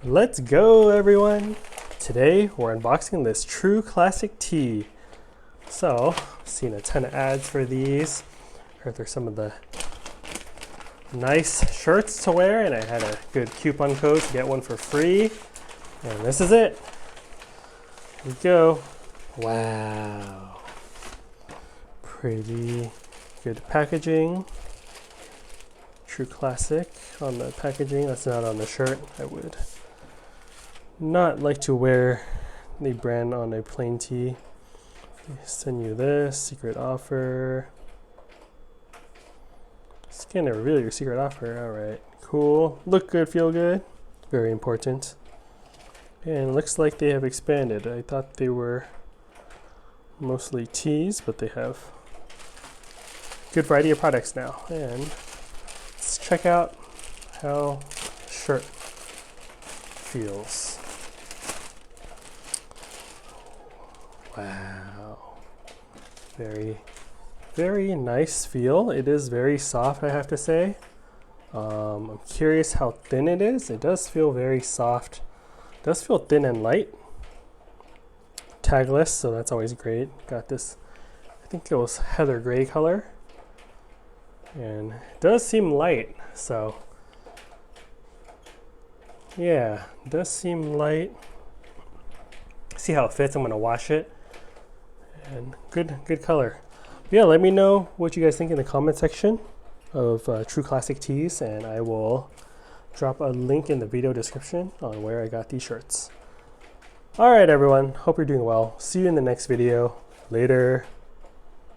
Let's go, everyone! Today we're unboxing this true classic tee. So, I've seen a ton of ads for these. Heard there's some of the nice shirts to wear, and I had a good coupon code to get one for free. And this is it. Here we go. Wow. Pretty good packaging. True classic on the packaging. That's not on the shirt. I would not like to wear the brand on a plain tee. They send you this secret offer. It's gonna reveal your secret offer. All right, cool. Look good, feel good. Very important. And it looks like they have expanded. I thought they were mostly tees, but they have good variety of products now. And let's check out how the shirt feels. Wow. Very nice feel. It is very soft, I have to say. I'm curious how thin it is. It does feel very soft. It does feel thin and light. Tagless, so that's always great. Got this, I think it was heather gray color. And it does seem light, so yeah, it does seem light. See how it fits. I'm gonna wash it. And good color. Yeah, let me know what you guys think in the comment section of True Classic Tees, and I will drop a link in the video description on where I got these shirts. All right, everyone. Hope you're doing well. See you in the next video. Later.